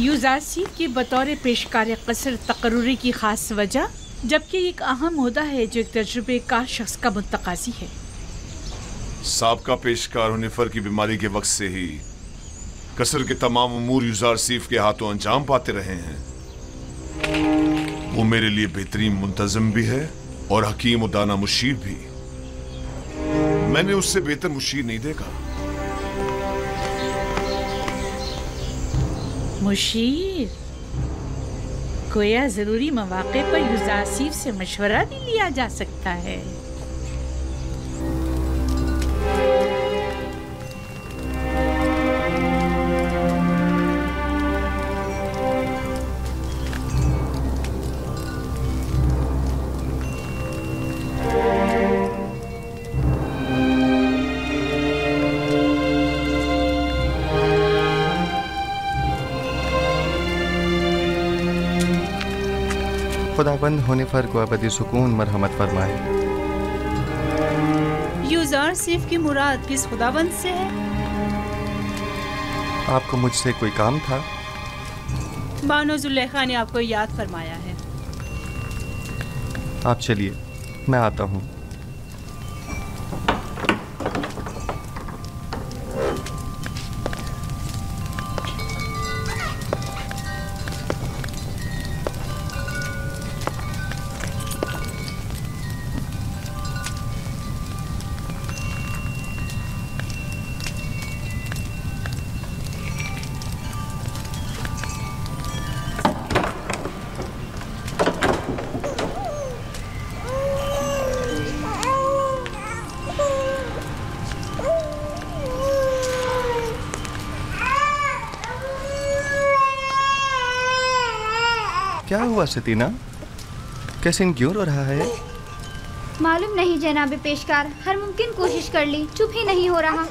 یوزارسیف کی بطور پیشکار قصر تقرری کی خاص وجہ، جبکہ ایک اہم عہدہ ہے جو ایک تجربے کار شخص کا متقاضی ہے۔ سابقہ پیشکار ہنیفر کی بیماری کے وقت سے ہی قصر کے تمام امور یوزارسیف کے ہاتھوں انجام پاتے رہے ہیں۔ وہ میرے لیے بہترین منتظم بھی ہے اور حکیم و دانا مشیر بھی۔ میں نے اس سے بہتر مشیر نہیں دیکھا۔ مشیر؟ گویا ضروری مواقع پر یوزارسیف سے مشورہ بھی لیا جا سکتا ہے۔ خداوند ہنیفر کو ابدی سکون مرحمت فرمائے۔ یوزارسیف کی مراد کس خداوند سے ہے؟ آپ کو مجھ سے کوئی کام تھا؟ بانو زلیخا نے آپ کو یاد فرمایا ہے۔ آپ چلیے، میں آتا ہوں۔ کیا ہوا ستینہ؟ کیسن کیوں رو رہا ہے؟ معلوم نہیں جناب پیشکار، ہر ممکن کوشش کر لی، چپ ہی نہیں ہو رہا۔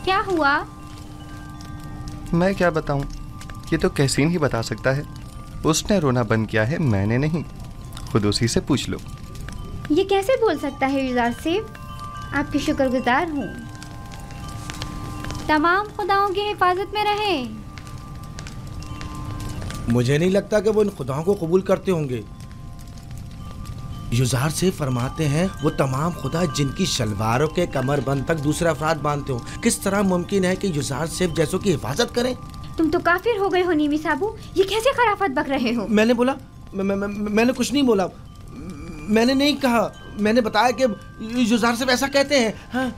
کیا ہوا؟ میں کیا بتاؤں، یہ تو کیسین ہی بتا سکتا ہے۔ اس نے رونا بند کیا ہے، میں نے نہیں۔ خود اسی سے پوچھ لو۔ یہ کیسے بول سکتا ہے یوزارسیف؟ آپ کی شکر گزار ہوں۔ تمام خداؤں کی حفاظت میں رہیں۔ مجھے نہیں لگتا کہ وہ ان خداؤں کو قبول کرتے ہوں گے۔ یوزارسیف فرماتے ہیں وہ تمام خدا جن کی شلواروں کے کمر بند تک دوسرے افراد باندھتے ہوں، کس طرح ممکن ہے کہ یوزارسیف جیسوں کی حفاظت کریں؟ تم تو کافر ہو گئے ہو نیمی صابو، یہ کیسے خرافت بک رہے ہو؟ میں نے بولا؟ میں نے کچھ نہیں بولا، میں نے نہیں کہا، میں نے بتایا کہ یوزارسیف ایسا کہتے ہیں۔ ہاں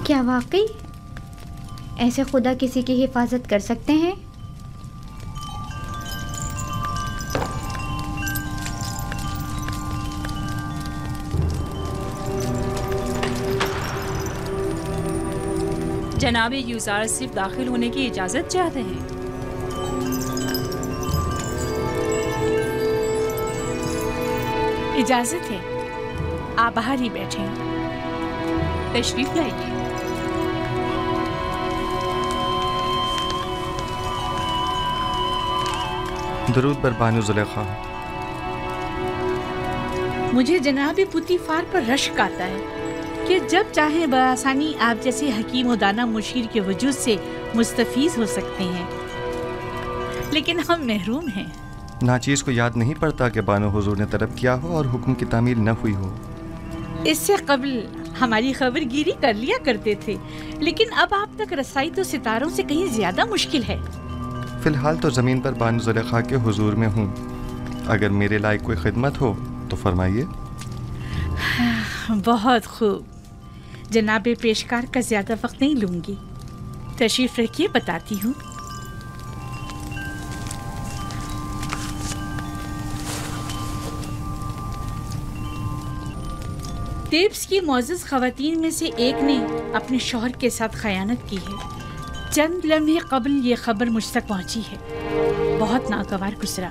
کیا واقعی ایسے خدا کسی کی حفاظت کر سکتے ہیں؟ جناب یوزارسیف داخل ہونے کی اجازت چاہتے ہیں۔ اجازت ہے، آپ باہر ہی بیٹھیں۔ تشریف لائیے۔ درود بر بانو زلیخا۔ مجھے جناب پوتیفار پر رشک آتا ہے کہ جب چاہیں بآسانی آپ جیسے حکیم و دانا مشیر کے وجود سے مستفیض ہو سکتے ہیں، لیکن ہم محروم ہیں۔ ناچیز کو یاد نہیں پڑتا کہ بانو حضور نے طلب کیا ہو اور حکم کی تعمیل نہ ہوئی ہو۔ اس سے قبل ہماری خبر گیری کر لیا کرتے تھے، لیکن اب آپ تک رسائی تو ستاروں سے کہیں زیادہ مشکل ہے۔ فی الحال تو زمین پر بانو زلیخا کے حضور میں ہوں، اگر میرے لائق کوئی خدمت ہو تو فرمائیے۔ بہت خوب، جناب پیشکار کا زیادہ وقت نہیں لوں گی، تشریف رکھیے، بتاتی ہوں۔ تیبس کی معزز خواتین میں سے ایک نے اپنے شوہر کے ساتھ خیانت کی ہے۔ چند لمحے قبل یہ خبر مجھ تک پہنچی ہے، بہت ناگوار گزرا۔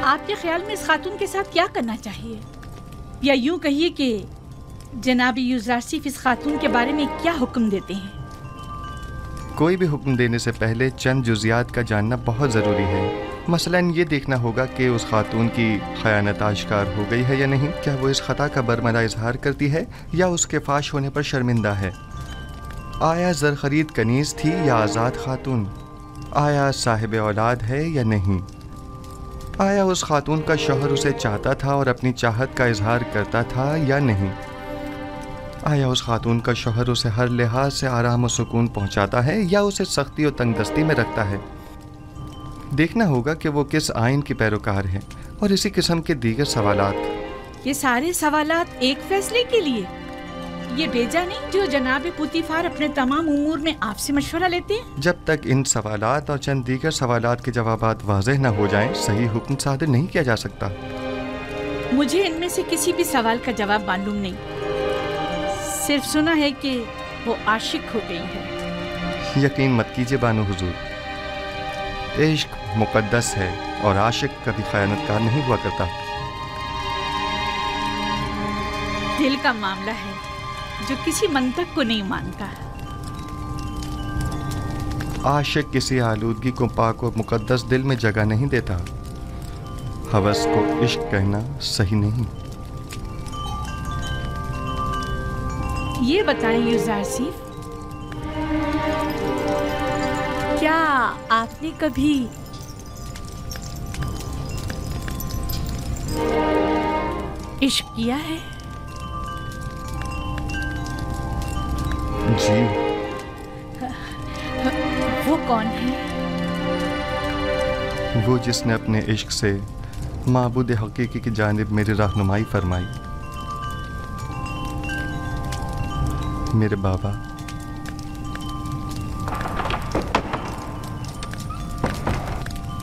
آپ کے خیال میں اس خاتون کے ساتھ کیا کرنا چاہیے، یا یوں کہیے کہ جناب یوزارسیف اس خاتون کے بارے میں کیا حکم دیتے ہیں؟ کوئی بھی حکم دینے سے پہلے چند جزیات کا جاننا بہت ضروری ہے۔ مثلاً یہ دیکھنا ہوگا کہ اس خاتون کی خیانت آشکار ہو گئی ہے یا نہیں، کیا وہ اس خطا کا برملا اظہار کرتی ہے یا اس کے فاش ہونے پر شرمندہ ہے، آیا زرخرید کنیز تھی یا آزاد خاتون، آیا صاحب اولاد ہے یا نہیں، آیا اس خاتون کا شوہر اسے چاہتا تھا اور اپنی چاہت کا اظہار کرتا تھا یا نہیں، آیا اس خاتون کا شوہر اسے ہر لحاظ سے آرام و سکون پہنچاتا ہے یا اسے سختی و تنگ دستی میں رکھتا ہے۔ دیکھنا ہوگا کہ وہ کس آئین کی پیروکار ہے، اور اسی قسم کے دیگر سوالات۔ یہ سارے سوالات ایک فیصلے کے لیے؟ یہ بیجا نہیں جو جناب پوتیفار اپنے تمام امور میں آپ سے مشورہ لیتے ہیں؟ جب تک ان سوالات اور چند دیگر سوالات کے جوابات واضح نہ ہو جائیں، صحیح حکم صادر نہیں کیا جا سکتا۔ مجھے ان میں سے کسی بھی سوال کا جواب معلوم نہیں، صرف سنا ہے کہ وہ عاشق ہو گئی ہے۔ یقین مت کیجیے بانو حضور، عشق مقدس ہے اور عاشق کبھی خیانت کار نہیں ہوا کرتا۔ دل کا معاملہ ہے جو کسی منطق کو نہیں مانتا۔ عاشق کسی آلودگی کو پاک و مقدس دل میں جگہ نہیں دیتا۔ ہوس کو عشق کہنا صحیح نہیں۔ یہ بتائیں یوزارسیف، کیا آپ نے کبھی عشق کیا ہے؟ جی۔ وہ کون ہے؟ وہ جس نے اپنے عشق سے معبود حقیقی کی جانب میری رہنمائی فرمائی، میرے بابا۔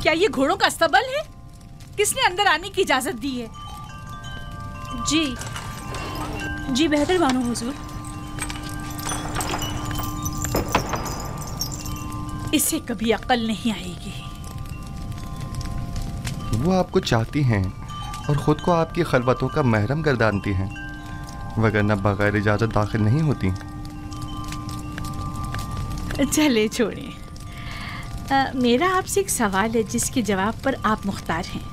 کیا یہ گھوڑوں کا استبل ہے؟ کس نے اندر آنے کی اجازت دی ہے؟ جی بہتر بانو حضور۔ اسے کبھی عقل نہیں آئے گی۔ وہ آپ کو چاہتی ہیں اور خود کو آپ کی خلوتوں کا محرم گردانتی ہیں، وگرنہ بغیر اجازت داخل نہیں ہوتی۔ چلے چھوڑیں، میرا آپ سے ایک سوال ہے جس کے جواب پر آپ مختار ہیں۔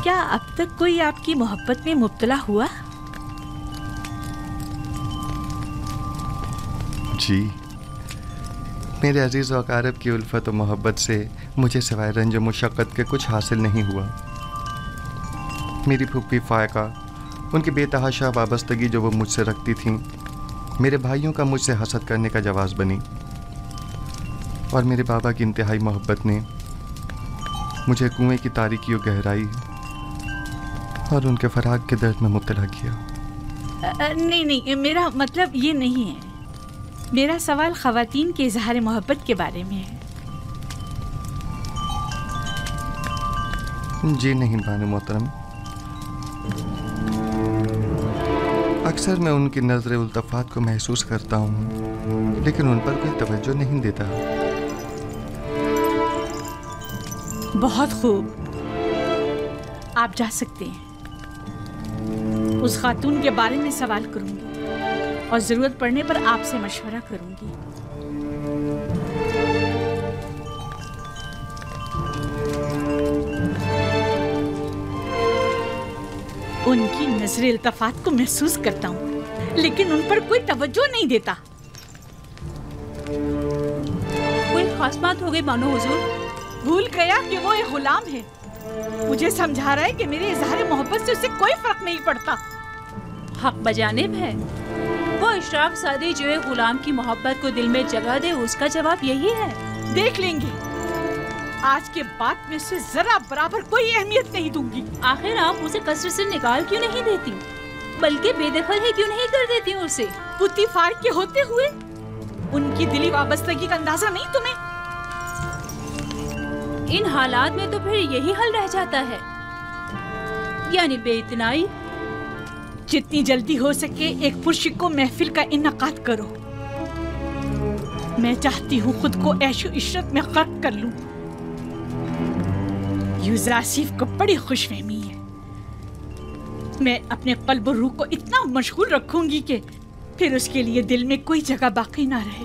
کیا اب تک کوئی آپ کی محبت میں مبتلا ہوا؟ جی، میرے عزیز و اقارب کی الفت و محبت سے مجھے سوائے رنج و مشقت کے کچھ حاصل نہیں ہوا۔ میری پھوپھی فائقہ، ان کی بے تحاشا وابستگی جو وہ مجھ سے رکھتی تھیں، میرے بھائیوں کا مجھ سے حسد کرنے کا جواز بنی، اور میرے بابا کی انتہائی محبت نے مجھے کنویں کی تاریکی و گہرائی اور ان کے فراق کے درد میں مبتلا کیا۔ نہیں، میرا مطلب یہ نہیں ہے۔ میرا سوال خواتین کے اظہار محبت کے بارے میں ہے۔ جی نہیں بانو محترم، اکثر میں ان کی نظر التفات کو محسوس کرتا ہوں، لیکن ان پر کوئی توجہ نہیں دیتا۔ بہت خوب، آپ جا سکتے ہیں۔ اس خاتون کے بارے میں سوال کروں گی اور ضرورت پڑنے پر آپ سے مشورہ کروں گی۔ ان کی نظر التفات کو محسوس کرتا ہوں، لیکن ان پر کوئی توجہ نہیں دیتا۔ کوئی خاص بات ہو گئی بانو حضور؟ بھول گیا کہ وہ ایک غلام ہے۔ مجھے سمجھا رہا ہے کہ میرے اظہار محبت سے اسے کوئی فرق نہیں پڑتا۔ حق بجانب ہے۔ وہ اشراق سادی جو ہے غلام کی محبت کو دل میں جگہ دے، اس کا جواب یہی ہے۔ دیکھ لیں گے، آج کے بعد میں اسے ذرا برابر کوئی اہمیت نہیں دوں گی۔ آخر آپ اسے کثرت سے نکال کیوں نہیں دیتی، بلکہ بے دخل ہی کیوں نہیں کر دیتی اسے؟ پوتیفار کے ہوتے ہوئے ان کی دلی وابستگی کا اندازہ نہیں تمہیں؟ ان حالات میں تو پھر یہی حل رہ جاتا ہے، یعنی بے اتنائی۔ جتنی جلدی ہو سکے ایک پرشکو محفل کا انعقاد کرو۔ میں چاہتی ہوں خود کو عیش و عشرت میں غرق کر لوں۔ یوزراسیف کو بڑی خوش فہمی ہے۔ میں اپنے قلب و روح کو اتنا مشغول رکھوں گی کہ پھر اس کے لیے دل میں کوئی جگہ باقی نہ رہے۔